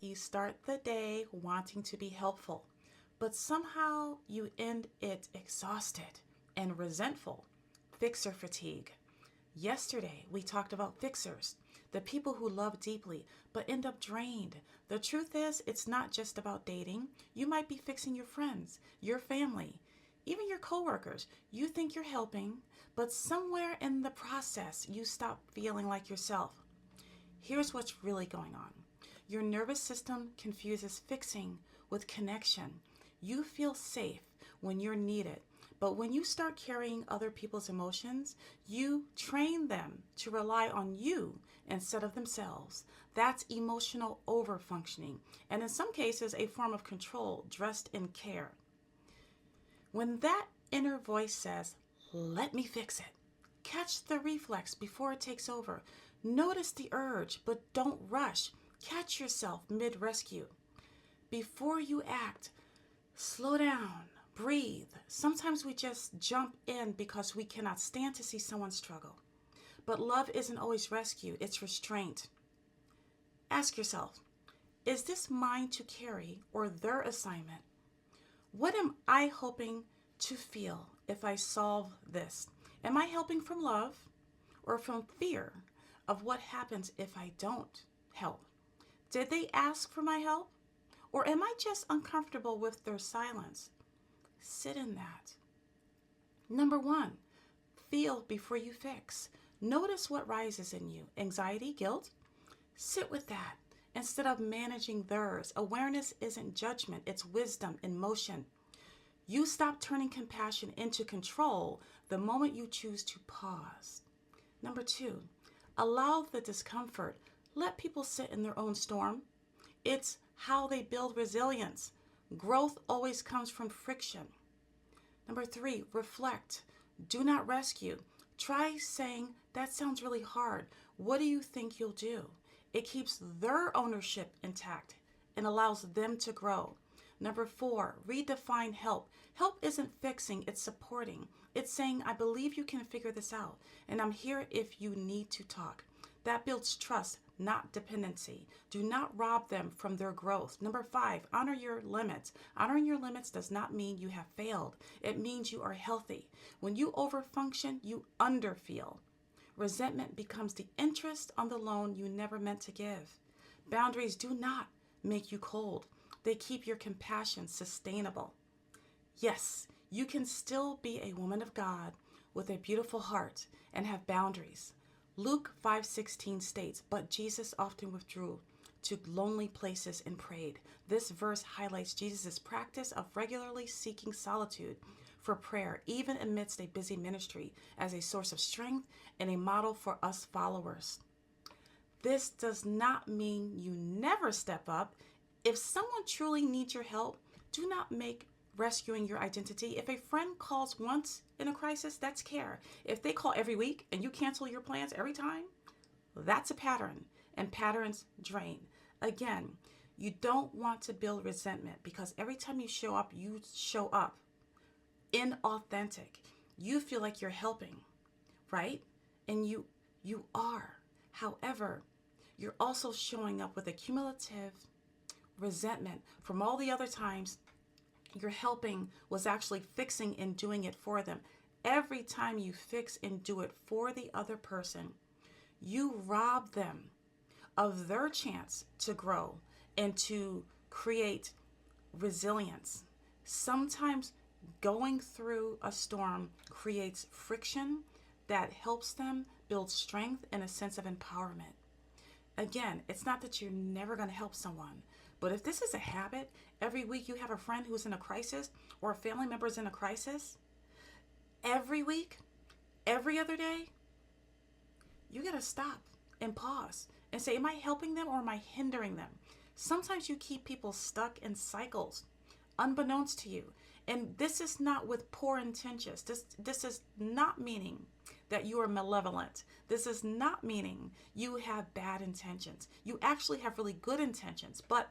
You start the day wanting to be helpful, but somehow you end it exhausted and resentful. Fixer fatigue. Yesterday, we talked about fixers, the people who love deeply but end up drained. The truth is, it's not just about dating. You might be fixing your friends, your family, even your coworkers. You think you're helping, but somewhere in the process, you stop feeling like yourself. Here's what's really going on. Your nervous system confuses fixing with connection. You feel safe when you're needed, but when you start carrying other people's emotions, you train them to rely on you instead of themselves. That's emotional overfunctioning, and in some cases, a form of control dressed in care. When that inner voice says, "Let me fix it," catch the reflex before it takes over. Notice the urge, but don't rush. Catch yourself mid rescue. Before you act, slow down, breathe. Sometimes we just jump in because we cannot stand to see someone struggle. But love isn't always rescue, it's restraint. Ask yourself, is this mine to carry or their assignment? What am I hoping to feel if I solve this? Am I helping from love or from fear of what happens if I don't help? Did they ask for my help? Or am I just uncomfortable with their silence? Sit in that. Number one, feel before you fix. Notice what rises in you. Anxiety, guilt? Sit with that instead of managing theirs. Awareness isn't judgment, it's wisdom in motion. You stop turning compassion into control the moment you choose to pause. Number two, allow the discomfort. Let people sit in their own storm. It's how they build resilience. Growth always comes from friction. Number three, reflect. Do not rescue. Try saying, "That sounds really hard. What do you think you'll do?" It keeps their ownership intact and allows them to grow. Number four, redefine help. Help isn't fixing, it's supporting. It's saying, "I believe you can figure this out, and I'm here if you need to talk." That builds trust, not dependency. Do not rob them from their growth. Number five, honor your limits. Honoring your limits does not mean you have failed. It means you are healthy. When you overfunction, you underfeel. Resentment becomes the interest on the loan you never meant to give. Boundaries do not make you cold. They keep your compassion sustainable. Yes, you can still be a woman of God with a beautiful heart and have boundaries. Luke 5:16 states, "But Jesus often withdrew to lonely places and prayed." This verse highlights Jesus' practice of regularly seeking solitude for prayer, even amidst a busy ministry, as a source of strength and a model for us followers. This does not mean you never step up. If someone truly needs your help, do not make rescuing your identity. If a friend calls once in a crisis, that's care. If they call every week and you cancel your plans every time, that's a pattern, and patterns drain. Again, you don't want to build resentment because every time you show up inauthentic. You feel like you're helping, right? And you are. However, you're also showing up with a cumulative resentment from all the other times your helping was actually fixing and doing it for them. Every time you fix and do it for the other person, you rob them of their chance to grow and to create resilience. Sometimes going through a storm creates friction that helps them build strength and a sense of empowerment. Again, it's not that you're never going to help someone, but if this is a habit, every week you have a friend who's in a crisis or a family member's in a crisis, every week, every other day, you got to stop and pause and say, am I helping them or am I hindering them? Sometimes you keep people stuck in cycles unbeknownst to you. And this is not with poor intentions. This is not meaning that you are malevolent. This is not meaning you have bad intentions. You actually have really good intentions, but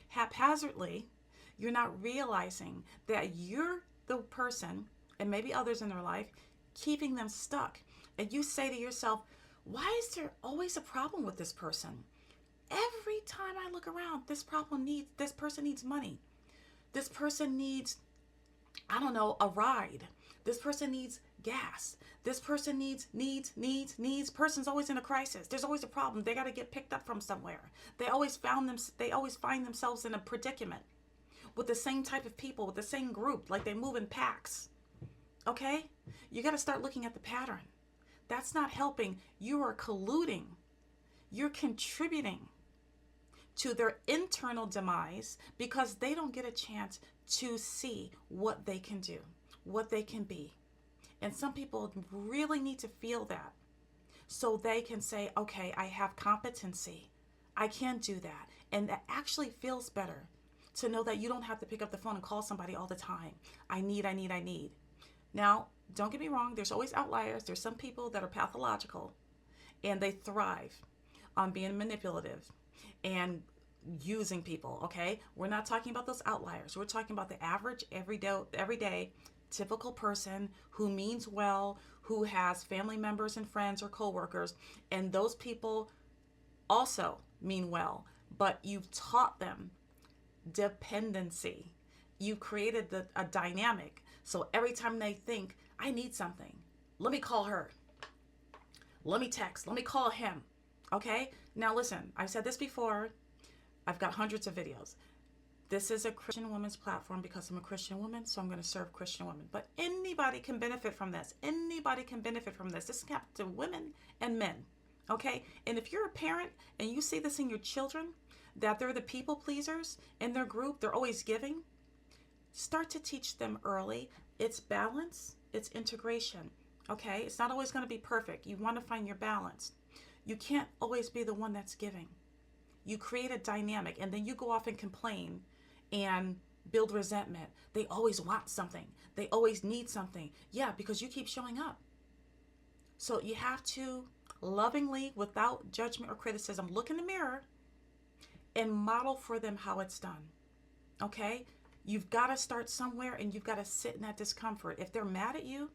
haphazardly, you're not realizing that you're the person, and maybe others in their life, keeping them stuck. And you say to yourself, why is there always a problem with this person? Every time I look around, this person needs money. This person needs, I don't know, a ride. This person needs gas. This person needs. Person's always in a crisis. There's always a problem. They got to get picked up from somewhere. They always find themselves in a predicament with the same type of people, with the same group, like they move in packs. Okay? You got to start looking at the pattern. That's not helping. You are colluding. You're contributing to their internal demise because they don't get a chance to see what they can do, what they can be. And some people really need to feel that so they can say, okay, I have competency. I can do that. And that actually feels better to know that you don't have to pick up the phone and call somebody all the time. I need. Now, don't get me wrong. There's always outliers. There's some people that are pathological and they thrive on being manipulative and using people, okay? We're not talking about those outliers. We're talking about the average, everyday, typical person who means well, who has family members and friends or coworkers, and those people also mean well, but you've taught them dependency. You've created a dynamic. So every time they think, I need something, let me call her. Let me text. Let me call him. Okay? Now listen, I've said this before. I've got hundreds of videos. This is a Christian woman's platform because I'm a Christian woman, so I'm going to serve Christian women. But anybody can benefit from this. Anybody can benefit from this. This happens to women and men. Okay? And if you're a parent and you see this in your children, that they're the people pleasers in their group, they're always giving, start to teach them early. It's balance, it's integration. Okay? It's not always going to be perfect. You want to find your balance. You can't always be the one that's giving. You create a dynamic and then you go off and complain and build resentment. They always want something. They always need something. Yeah, because you keep showing up. So you have to lovingly, without judgment or criticism, look in the mirror and model for them how it's done. Okay? You've got to start somewhere and you've got to sit in that discomfort. If they're mad at you,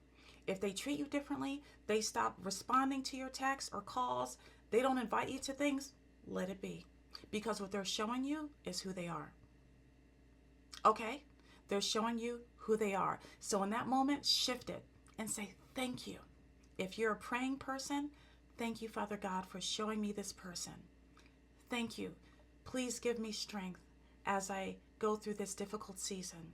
if they treat you differently, they stop responding to your texts or calls, they don't invite you to things, let it be. Because what they're showing you is who they are. Okay? They're showing you who they are. So in that moment, shift it and say, thank you. If you're a praying person, thank you, Father God, for showing me this person. Thank you. Please give me strength as I go through this difficult season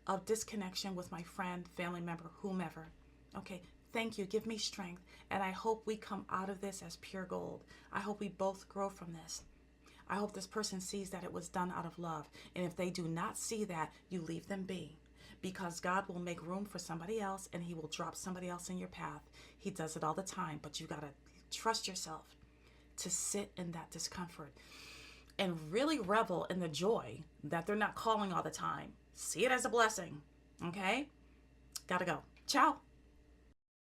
of disconnection with my friend, family member, whomever. Okay, thank you. Give me strength. And I hope we come out of this as pure gold. I hope we both grow from this. I hope this person sees that it was done out of love. And if they do not see that, you leave them be. Because God will make room for somebody else and he will drop somebody else in your path. He does it all the time, but you got to trust yourself to sit in that discomfort and really revel in the joy that they're not calling all the time. See it as a blessing. Okay? Gotta go. Ciao.